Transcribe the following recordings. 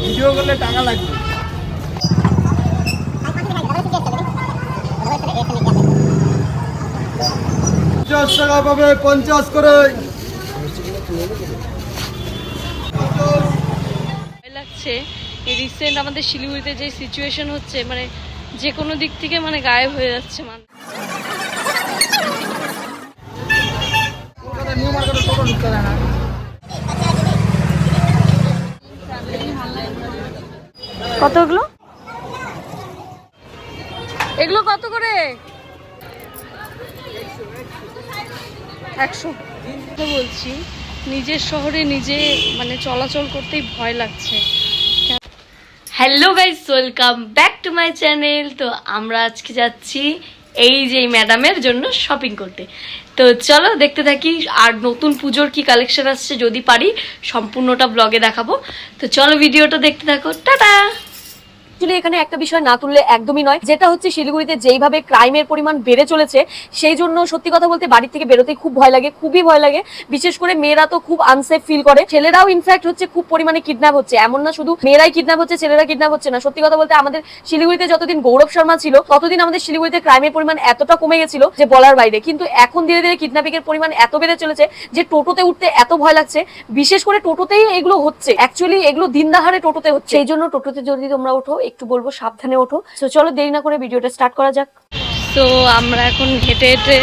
Video করলে টাকা লাগবে। 50 টাকা পাবে, 50 করে। লাগছে এই রিসেন্ট আমাদের শিলিগুড়িতে যে সিচুয়েশন হচ্ছে, মানে যে কোনো দিক থেকে মানে গায়েব হয়ে যাচ্ছে মানুষ। কতগুলো এগুলো কত করে? 100 বলছি। নিজের শহরে নিজে মানে চলাচল করতেই ভয় লাগছে। Hello guys, welcome back to my channel. তো আমরা আজকে যাচ্ছি এই যে ম্যাডামের জন্য শপিং করতে। তো চলো দেখতে থাকি, আর নতুন পুজোর কি কালেকশন আসছে যদি পারি সম্পূর্ণটা ব্লগে দেখাবো। তো চলো ভিডিওটা দেখতে থাকো, টাটা। অ্যাকচুয়ালি এখানে একটা বিষয় না তুললে একদমই নয়, যেটা হচ্ছে শিলিগুড়িতে যেইভাবে ক্রাইমের পরিমাণ বেড়ে চলেছে, সেই জন্য সত্যি কথা বলতে বাড়ি থেকে বেরোতে খুব ভয় লাগে, খুবই ভয় লাগে। বিশেষ করে মেয়েরা তো খুব আনসেফ ফিল করে, ছেলেরাও ইনফ্যাক্ট হচ্ছে খুব পরিমাণে কিডন্যাপ হচ্ছে। এমন না শুধু মেয়েরাই কিডন্যাপ হচ্ছে, ছেলেরা কিডন্যাপ হচ্ছে না। সত্যি কথা বলতে আমাদের শিলিগুড়িতে যতদিন গৌরব শর্মা ছিল ততদিন আমাদের শিলিগুড়িতে ক্রাইমের পরিমাণ এতটা কমে গেছিল যে বলার বাইরে। কিন্তু এখন ধীরে ধীরে কিডন্যাপিং এর পরিমাণ এত বেড়ে চলেছে যে টোটোতে উঠতে এত ভয় লাগছে। বিশেষ করে টোটোতেই এগুলো হচ্ছে, অ্যাকচুয়ালি এগুলো দিনদাহারে টোটোতে হচ্ছে। সেই জন্য টোটোতে যদি তোমরা ওঠো একটু বলবো সাবধানে ওঠো। তো চলো দেরি না করে ভিডিওটা স্টার্ট করা যাক। তো আমরা এখন হেঁটে হেঁটে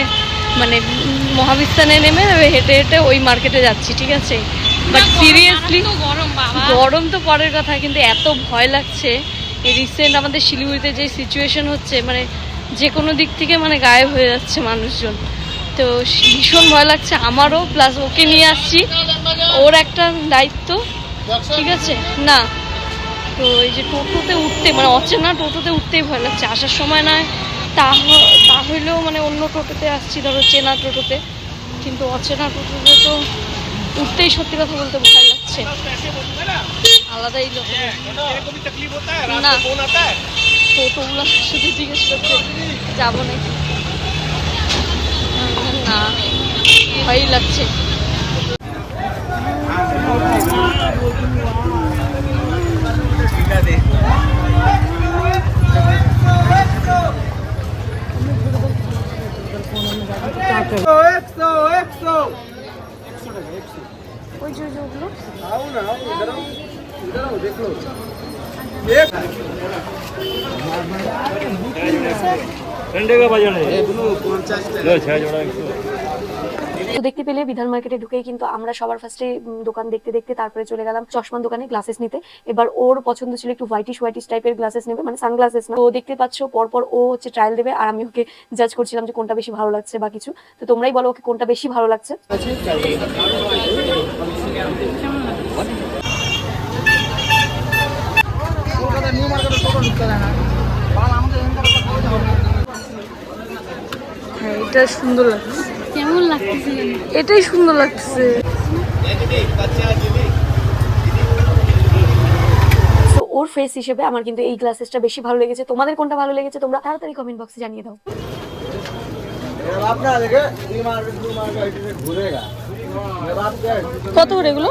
মানে মহাবিস্তানে নেমে হেঁটে হেঁটে ওই মার্কেটে যাচ্ছি, ঠিক আছে? বাট সিরিয়াসলি গরম তো পরের কথা, কিন্তু এত ভয় লাগছে এই রিসেন্ট আমাদের শিলিগুড়িতে যে সিচুয়েশন হচ্ছে, মানে যে কোনো দিক থেকে মানে গায়েব হয়ে যাচ্ছে মানুষজন। তো ভীষণ ভয় লাগছে আমারও, প্লাস ওকে নিয়ে আসছি, ওর একটা দায়িত্ব, ঠিক আছে না? তো এই যে টোটোতে উঠতে মানে অচেনা টোটোতে উঠতেই ভয় লাগছে। আসার সময় নয় তা হইলেও মানে অন্য টোটোতে আসছি, ধরো চেনা টোটোতে, কিন্তু অচেনা টোটোতে তো উঠতেই সত্যি কথা বলতে ভয় লাগছে। আলাদাই লোক না, টোটোগুলো শুধু জিজ্ঞেস করতে যাবো নাকি, না ভয়ই লাগছে। ওই যে ওগুলো তো দেখতে পেলে বিধান মার্কেটে ঢুকেই কিন্তু আমরা সবার ফার্স্টে দোকান দেখতে দেখতে তারপরে চলে গেলাম চশমার দোকানে গ্লাসেস নিতে। এবার ওর পছন্দ ছিল একটু হোয়াইটিশ টাইপের গ্লাসেস নেবে, মানে সানগ্লাসেস না। তো দেখতে পাচ্ছ পরপর ও হচ্ছে ট্রায়াল দেবে, আর আমি ওকে জাজ করছিলাম যে কোনটা বেশি ভালো লাগছে বা কিছু। তো তোমরাই বলো ওকে কোনটা বেশি ভালো লাগছে। হ্যাঁ, এটা সুন্দর লাগছে। কেমন লাগছে? এটাই সুন্দর লাগছে। ওর ফেস হিসেবে আমার কিন্তু এই গ্লাসেসটা বেশি ভালো লেগেছে। তোমাদের কোনটা ভালো লেগেছে তোমরা তাড়াতাড়ি কমেন্ট বক্সে জানিয়ে দাও। কত করে এগুলো?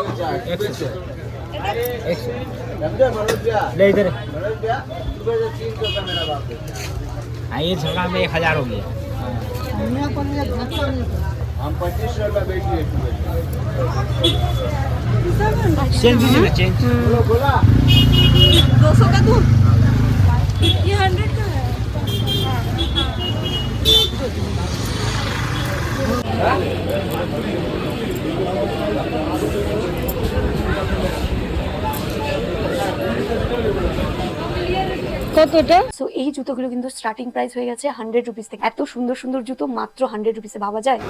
ये झगड़ा में 1000 हो गया। हम 2500 का बेचिए। चेंज दीजिए ना, चेंज बोला 200 का दूं, ये 100 का है। কতটা? সো এই জুতোগুলো কিন্তু স্টার্টিং প্রাইস হয়ে গেছে 100 রুপিস থেকে। এত সুন্দর সুন্দর জুতো মাত্র 100 রুপিসে, ভাবা যায়?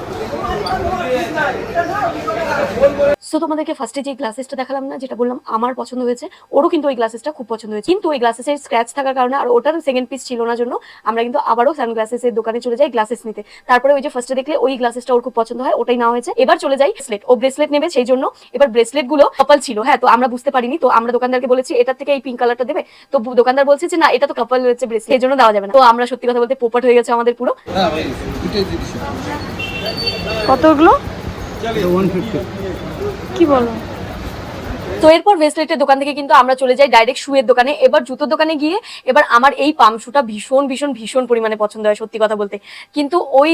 সো তোমাদেরকে ফার্স্টে যে গ্লাসেসটা দেখালাম না, যেটা বললাম আমার পছন্দ হয়েছে, ওরও কিন্তু ওই গ্লাসেসটা খুব পছন্দ হয়েছে। কিন্তু ওই গ্লাসেসের স্ক্র্যাচ থাকার কারণে আর ওটার সেকেন্ড পিস ছিল না জন্য আমরা কিন্তু আবারও সানগ্লাসেসের দোকানে চলে যাই গ্লাসেস নিতে। তারপরে ওই যে ফার্স্টে দেখলে ওই গ্লাসেসটা ওর খুব পছন্দ হয়, ওটাই নেওয়া হয়েছে। এবার চলে যাই ব্রেসলেট, ও ব্রেসলেট নেবে, সেই জন্য এবার ব্রেসলেট গুলো কাপল ছিল। হ্যাঁ, তো আমরা বুঝতে পারিনি, তো আমরা দোকানদারকে বলেছি এটার থেকে এই পিঙ্ক কালারটা দেবে। তো দোকানদার বলছে যে না, এটা তো কাপল হচ্ছে ব্রেসলেট, এই জন্য দেওয়া যাবে না। তো আমরা সত্যি কথা বলতে পোপট হয়ে গেছে আমাদের পুরো। কতগুলো? 150। কি বলো? তো এরপর ভেস্টলেটের দোকান থেকে কিন্তু আমরা চলে যাই ডাইরেক্ট শুয়ের দোকানে। এবার জুতোর দোকানে গিয়ে এবার আমার এই পাম্প শুটা ভীষণ ভীষণ ভীষণ পরিমাণে পছন্দ হয় সত্যি কথা বলতে। কিন্তু ওই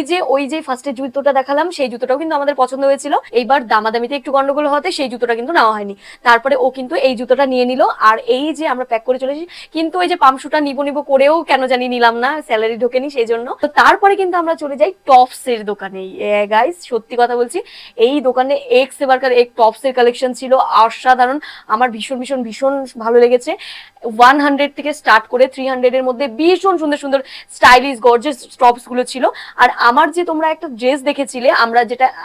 যে ফার্স্টে জুতোটা দেখালাম সেই জুতোটাও কিন্তু আমাদের পছন্দ হয়েছিল। এইবার দামাদামিতে একটু গন্ডগোল হতে সেই জুতোটা কিন্তু নেওয়া হয়নি। তারপরে ও কিন্তু এই জুতোটা নিয়ে নিল। আর এই যে আমরা প্যাক করে চলেছি, কিন্তু ওই যে পাম্প শুটা নিব করেও কেন জানি নিলাম না, স্যালারি ঢোকেনি সেই জন্য। তো তারপরে কিন্তু আমরা চলে যাই টপস এর দোকানে। গাইস সত্যি কথা বলছি, এই দোকানে এক্স এবারকার এক টপস এর কালেকশন ছিল অসাধারণ। আমার ভীষণ ভীষণ ভীষণ ভালো লেগেছে। 100 থেকে স্টার্ট করে 300 এর মধ্যে ভীষণ সুন্দর সুন্দর স্টাইলিশ গর্জিয়াস টপস গুলো ছিল। আর আমার যে তোমরা একটা ড্রেস দেখেছিলে,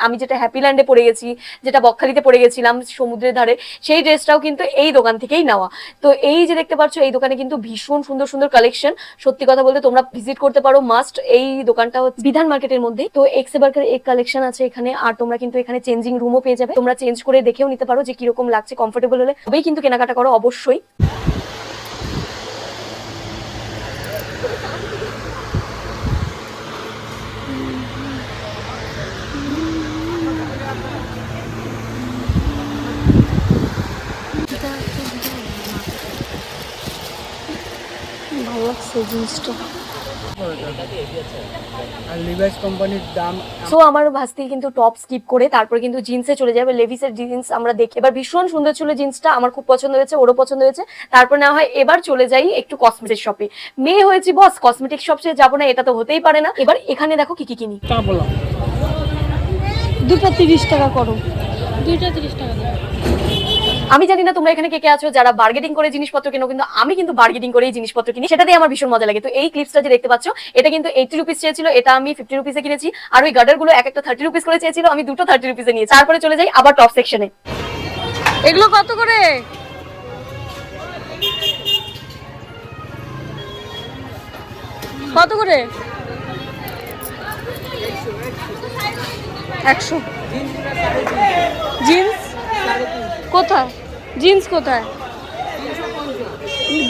আমি যেটা হ্যাপিল্যান্ডে পরে গেছি, যেটা বকখালিতে পরে গেছিলাম সমুদ্রের ধারে, সেই ড্রেসটাও কিন্তু এই দোকান থেকেই নেওয়া। তো এই যে দেখতে পাচ্ছ, এই দোকানে কিন্তু ভীষণ সুন্দর সুন্দর কালেকশন। সত্যি কথা বলতে তোমরা ভিজিট করতে পারো মাস্ট। এই দোকানটা হচ্ছে বিধান মার্কেটের মধ্যে। তো এক্স এবারকার এক কালেকশন আছে এখানে। আর তোমরা কিন্তু এখানে চেঞ্জিং রুমও পেয়ে যাবে, তোমরা চেঞ্জ করে দেখেও নিতে পারো যে কিরকম লাগছে। কমফোর্টেবল হলে তবেই কিন্তু কেনাকাটা করো অবশ্যই। ভালো লাগছে জিনিসটা। আর লিভাইস কোম্পানির দাম। সো আমার ভাস্তি কিন্তু টপ স্কিপ করে তারপরে কিন্তু জিন্সে চলে যাবে। লেভিসের জিন্স আমরা দেখি, এবার ভীষণ সুন্দর ছিল জিন্সটা, আমার খুব পছন্দ হয়েছে, ওরও পছন্দ হয়েছে। তারপর নেওয়া হয়। এবার চলে যাই একটু কসমেটিক শপে। মেয়ে হয়েছি বস, কসমেটিক শপে যাবো না এটা তো হতেই পারে না। এবার এখানে দেখো কি কি কিনি। তা বলো, দুটো 30 টাকা করো, দুইটা 30 টাকা। আমি জানি না তোমরা এখানে কে কে আছো যারা বার্গেটিং করে জিনিসপত্র কেনো, কিন্তু আমি কিন্তু বার্গেটিং করেই জিনিসপত্র কিনি, সেটাতেই আমার ভীষণ মজা লাগে। তো এই ক্লিপসটা যে দেখতে পাচ্ছ, এটা কিন্তু 80 রুপিস চেয়েছিল, এটা আমি 50 রুপিসে কিনেছি। আর ওই গার্ডার গুলো এক একটা 30 রুপিস করে চেয়েছিল, আমি দুটো 30 রুপিসে নিয়েছি। তারপরে চলে যাই আবার টপ সেকশনে। এগুলো কত করে? কত করে? 100। জিন্স কোথায়? জিন্স কোথায়?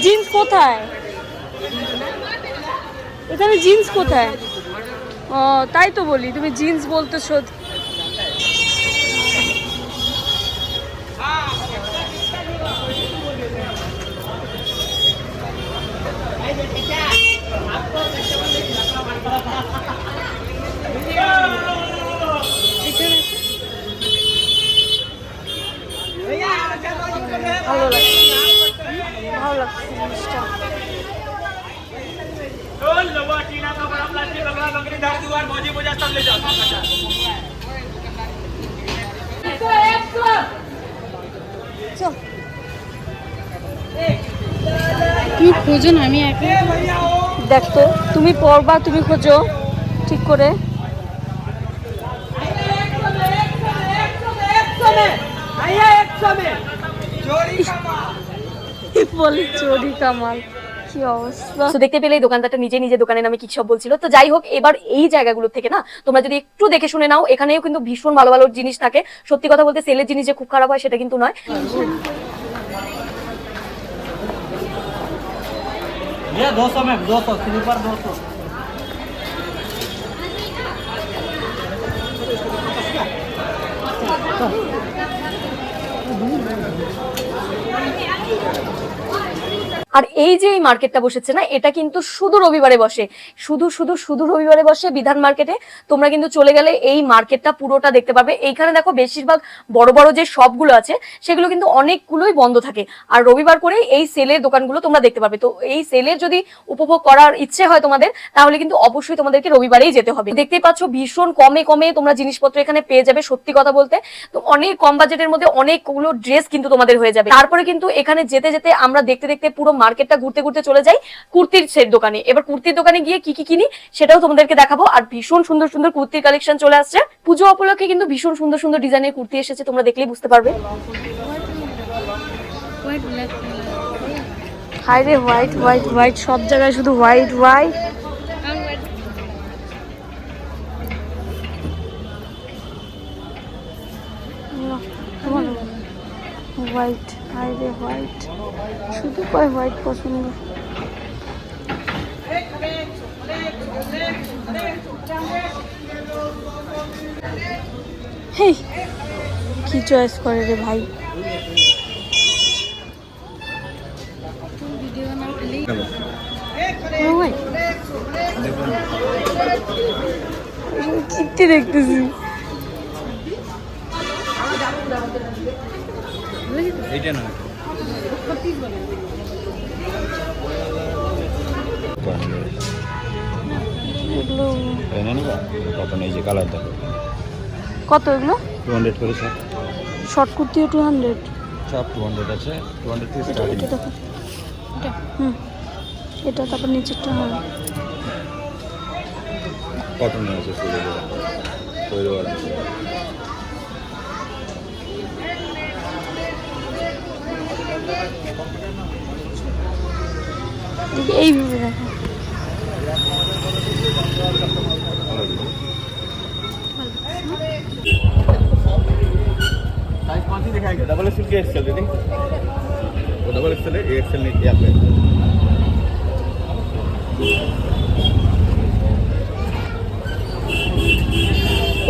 জিন্স কোথায়? এখানে জিন্স কোথায়? ও তাই তো বলি, তুমি জিন্স বলতেছো। ভালো লাগছে জিনিসটা। তুমি খোঁজো না, আমি একা দেখতো তুমি পড়বা, তুমি খোঁজো ঠিক করে। বলে চোরি কামাল, কি অবস্থা। তো দেখতে পেলে এই দোকানদারটা নিজে নিজে দোকানের নামে কি সব বলছিল। তো যাই হোক, এবার এই জায়গাগুলো থেকে না তোমরা যদি একটু দেখে শুনে নাও, এখানেও কিন্তু ভীষণ ভালো ভালো জিনিস থাকে। সত্যি কথা বলতে সেলের জিনিস যে খুব খারাপ হয় সেটা কিন্তু নয়। ये 200 में 200 स्लीपर 200। আর এই যে এই মার্কেটটা বসেছে না, এটা কিন্তু শুধু রবিবারে বসে, শুধু রবিবারে বসে বিধান মার্কেটে। তোমরা কিন্তু চলে গেলে এই মার্কেটটা পুরোটা দেখতে পাবে। এইখানে দেখো বেশিরভাগ বড় বড় যে শপগুলো আছে সেগুলো কিন্তু অনেকগুলোই বন্ধ থাকে, আর রবিবার করে এই সেলের দোকানগুলো তোমরা দেখতে পাবে। তো এই সেলের যদি উপভোগ করার ইচ্ছে হয় তোমাদের, তাহলে কিন্তু অবশ্যই তোমাদেরকে রবিবারেই যেতে হবে। দেখতেই পাচ্ছ ভীষণ কমে কমে তোমরা জিনিসপত্র এখানে পেয়ে যাবে। সত্যি কথা বলতে তো অনেক কম বাজেটের মধ্যে অনেকগুলো ড্রেস কিন্তু তোমাদের হয়ে যাবে। তারপরে কিন্তু এখানে যেতে যেতে আমরা দেখতে দেখতে পুরো মার্কেটটা ঘুরতে ঘুরতে চলে যাই কুর্তির সেট দোকানে। এবার কুর্তির দোকানে গিয়ে কি কি কিনি সেটাও তোমাদেরকে দেখাবো। আর ভীষণ সুন্দর সুন্দর কুর্তির কালেকশন চলে আসছে। পুজো উপলক্ষে কিন্তু ভীষণ সুন্দর সুন্দর ডিজাইনের কুর্তি এসেছে, তোমরা দেখলেই বুঝতে পারবে। হাই রে, হোয়াইট হোয়াইট হোয়াইট, সব জায়গায় শুধু হোয়াইট হোয়াইট। হোয়াইট, হাই রে হোয়াইট, শুধু কয় হোয়াইট পছন্দ। হেই, কি চয়েস করে রে ভাই। কুর্তি দেখতেছি। এইটা না এগুলো এনে নিবা কত নেই যে কালার দেখো কত? এগুলো 200 করে স্যার শর্ট কুর্তিও 200। সব 200 আছে 200 থেকে এটা স্টার্টিং এটা দেখো, এটা এটা তারপর নিচেরটা। হ্যাঁ, কটন আছে ফুলে দেওয়া তৈরি করা এইভাবে দেখো। साइज कौन सी दिखाएंगे डबल एक्सएल की एक्सएल दे दें वो डबल एक्सएल है एक्सएल नहीं यहाँ पे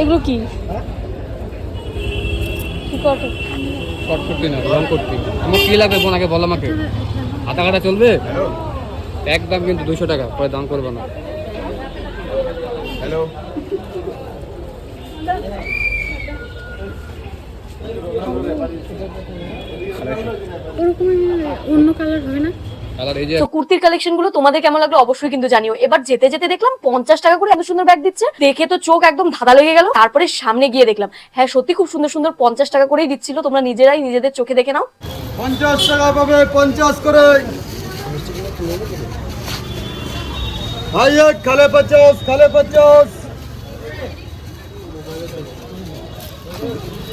এগুলো কি? কি কটন? শর্ট করতে না লং করতে আমার কি লাগবে বোন আগে বলো আমাকে। আধা ঘাটা চলবে একদম কিন্তু 200 টাকা পরে দাম করবে না। हेलो ওরকমই অন্য কালার হবে না? কালার এই যে তো কুর্তির কালেকশন গুলো তোমাদের কেমন লাগলো অবশ্যই কিন্তু জানিও। এবার যেতে যেতে দেখলাম 50 টাকা করে এত সুন্দর ব্যাগ দিচ্ছে, দেখে তো চোখ একদম ধাঁধা লেগে গেল। তারপরে সামনে গিয়ে দেখলাম হ্যাঁ সত্যি খুব সুন্দর সুন্দর 50 টাকা করেই দিচ্ছিল। তোমরা নিজেরাই নিজেদের চোখে দেখে নাও। 50 টাকা পাবে 50 করে ভাই এক খালে 50 খালে 50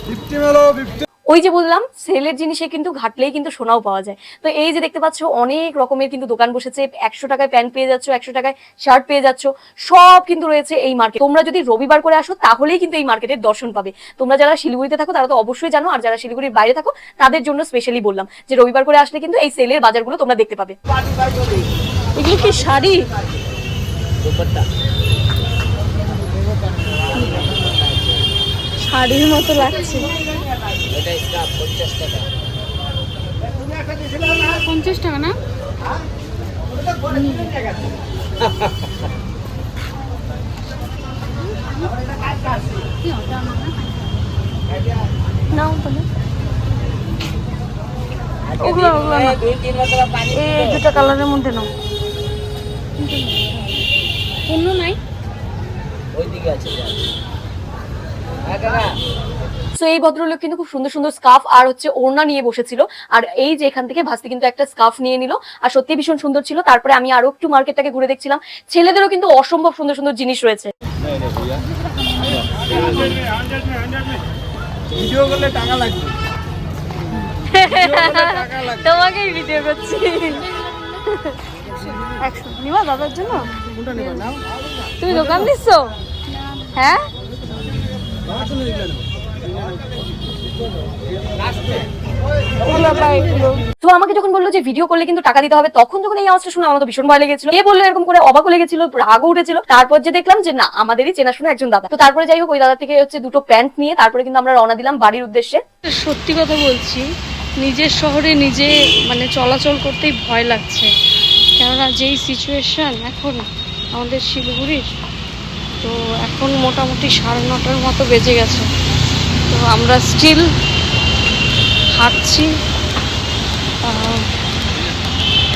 50 মেলো 50 ওই যে বললাম সেলের জিনিসে কিন্তু ঘাটলেই কিন্তু সোনাও পাওয়া যায়। তো এই যে দেখতে পাচ্ছ অনেক রকমের কিন্তু দোকান বসেছে। 100 টাকায় প্যান্ট পেয়ে যাচ্ছ, 100 টাকায় শার্ট পেয়ে যাচ্ছ, সব কিন্তু রয়েছে এই মার্কেট। তোমরা যদি রবিবার করে আসো তাহলেই কিন্তু এই মার্কেটের দর্শন পাবে। তোমরা যারা শিলিগুড়িতে থাকো তারা তো অবশ্যই জানো, আর যারা শিলিগুড়ির বাইরে থাকো তাদের জন্য স্পেশালি বললাম যে রবিবার করে আসলে কিন্তু এই সেলের বাজারগুলো তোমরা দেখতে পাবে। এগুলো কি শাড়ি? শাড়ির মতো লাগছে। 50 টাকা না? নাও তাহলে ওগুলো ওগুলো না। এই দুটো কালারের মধ্যে নাও। অন্য নাই? সো এই ভদ্রলোক কিন্তু খুব সুন্দর সুন্দর স্কার্ফ আর হচ্ছে ওড়না নিয়ে বসেছিল। আর এই যে এখান থেকে ভাস্তি কিন্তু একটা স্কার্ফ নিয়ে নিল, আর সত্যি ভীষণ সুন্দর ছিল। তারপরে আমি আরো একটু মার্কেটটাকে ঘুরে দেখছিলাম। ছেলেদেরও কিন্তু অসম্ভব সুন্দর সুন্দর জিনিস রয়েছে। ভিডিও করলে টাকা লাগবে তোমাকেই ভিডিও করছি। 100 নিবা দাদার জন্য? কোনটা নেবা নাও তুমি দোকান দিচ্ছ? হ্যাঁ তো আমাকে যখন বললো যে ভিডিও করলে কিন্তু টাকা দিতে হবে, তখন যখন এই আওয়াজটা শুনে আমার তো ভীষণ ভয় লেগেছিল। কে বললো এরকম করে, অবাক লেগেছিল, রাগও উঠেছিল। তারপর যে দেখলাম যে না আমাদেরই চেনাশোনা একজন দাদা। তো তারপরে যাই হোক ওই দাদা থেকে হচ্ছে দুটো প্যান্ট নিয়ে তারপরে কিন্তু আমরা রওনা দিলাম বাড়ির উদ্দেশ্যে। সত্যি কথা বলছি, নিজের শহরে নিজে মানে চলাচল করতেই ভয় লাগছে, কেননা যেই সিচুয়েশন এখন আমাদের শিলিগুড়ির। তো এখন মোটামুটি 9:30 মতো বেজে গেছে। তো আমরা স্টিল হাঁটছি,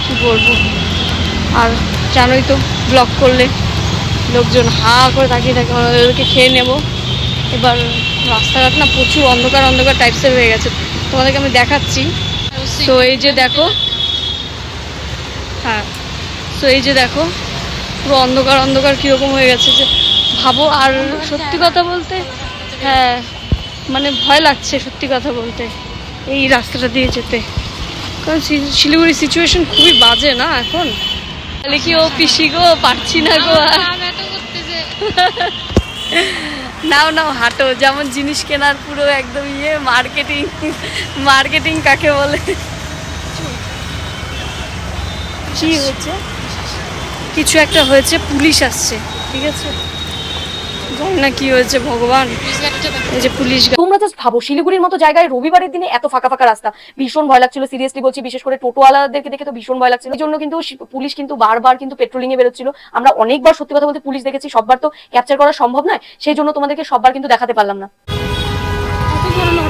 কি বলবো। আর জানোই তো ব্লগ করলে লোকজন হা করে তাকিয়ে থাকে, ওদেরকে খেয়ে নেব। এবার রাস্তাঘাট না প্রচুর অন্ধকার অন্ধকার টাইপসের হয়ে গেছে, তোমাদেরকে আমি দেখাচ্ছি। তো এই যে দেখো, হ্যাঁ তো এই যে দেখো পুরো অন্ধকার অন্ধকার কীরকম হয়ে গেছে যে ভাবো। আর সত্যি কথা বলতে হ্যাঁ মানে ভয় লাগছে সত্যি কথা বলতে এই রাস্তাটা দিয়ে যেতে, কারণ শিলিগুড়ির সিচুয়েশন খুবই বাজে না এখন। তাহলে কি ও পিসি গো পারছি না গো আর। নাও নাও হাঁটো, যেমন জিনিস কেনার পুরো একদম মার্কেটিং মার্কেটিং কাকে বলে। কি হয়েছে? কিছু একটা হয়েছে, পুলিশ আসছে, ঠিক আছে জানি না কি হয়েছে ভগবান, এই যে পুলিশ তোমরা জাস্ট ভাবো শিলিগুড়ির মতো জায়গায় রবিবারের দিনে এত ফাঁকা ফাঁকা রাস্তা, ভীষণ ভয় লাগছিল, সিরিয়াসলি বলছি, বিশেষ করে টোটোওয়ালাদেরকে দেখে তো ভীষণ ভয় লাগছিল। এই জন্য কিন্তু পুলিশ কিন্তু বারবার কিন্তু পেট্রোলিং এ বেরোচ্ছিল। আমরা অনেকবার সত্যি কথা বলতে পুলিশ দেখেছি, সববার তো ক্যাপচার করা সম্ভব নয়, সেই জন্য তোমাদেরকে সববার কিন্তু দেখাতে পারলাম না।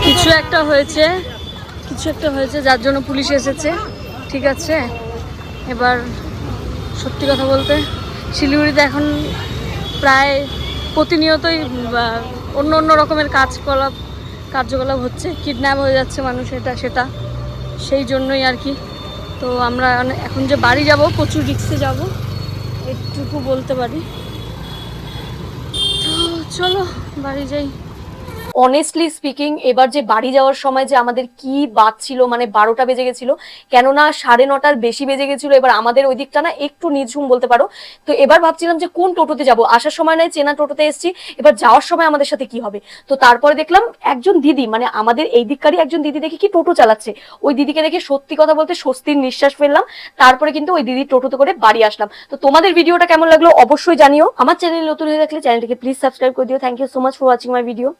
কিছু একটা হয়েছে, কিছু একটা হয়েছে যার জন্য পুলিশ এসেছে, ঠিক আছে। এবার সত্যি কথা বলতে শিলিগুড়িতে এখন প্রায় প্রতিনিয়তই অন্য অন্য রকমের কার্যকলাপ হচ্ছে, কিডন্যাপ হয়ে যাচ্ছে মানুষ, এটা সেটা, সেই জন্যই আর কি। তো আমরা এখন যে বাড়ি যাব প্রচুর রিস্কে যাব, একটুকু বলতে পারি। তো চলো বাড়ি যাই। অনেস্টলি স্পিকিং এবার যে বাড়ি যাওয়ার সময় যে আমাদের কি বাজছিল, মানে 12টা বেজে গেছিল, কেননা 9:30টার বেশি বেজে গেছিল। এবার আমাদের ওই দিকটা না একটু নিঝুম বলতে পারো। তো এবার ভাবছিলাম যে কোন টোটোতে যাব, আসার সময় নয় চেনা টোটোতে এসেছি, এবার যাওয়ার সময় আমাদের সাথে কি হবে। তো তারপরে দেখলাম একজন দিদি, মানে আমাদের এই দিককারই একজন দিদি দেখি কি টোটো চালাচ্ছে। ওই দিদিকে দেখে সত্যি কথা বলতে স্বস্তির নিঃশ্বাস ফেললাম। তারপরে কিন্তু ওই দিদির টোটোতে করে বাড়ি আসলাম। তো তোমাদের ভিডিওটা কেমন লাগলো অবশ্যই জানিও। আমার চ্যানেল নতুন হয়ে থাকলে চ্যানেলটিকে প্লিজ সাবস্ক্রাইব করে দিও। Thank you so much for watching my video.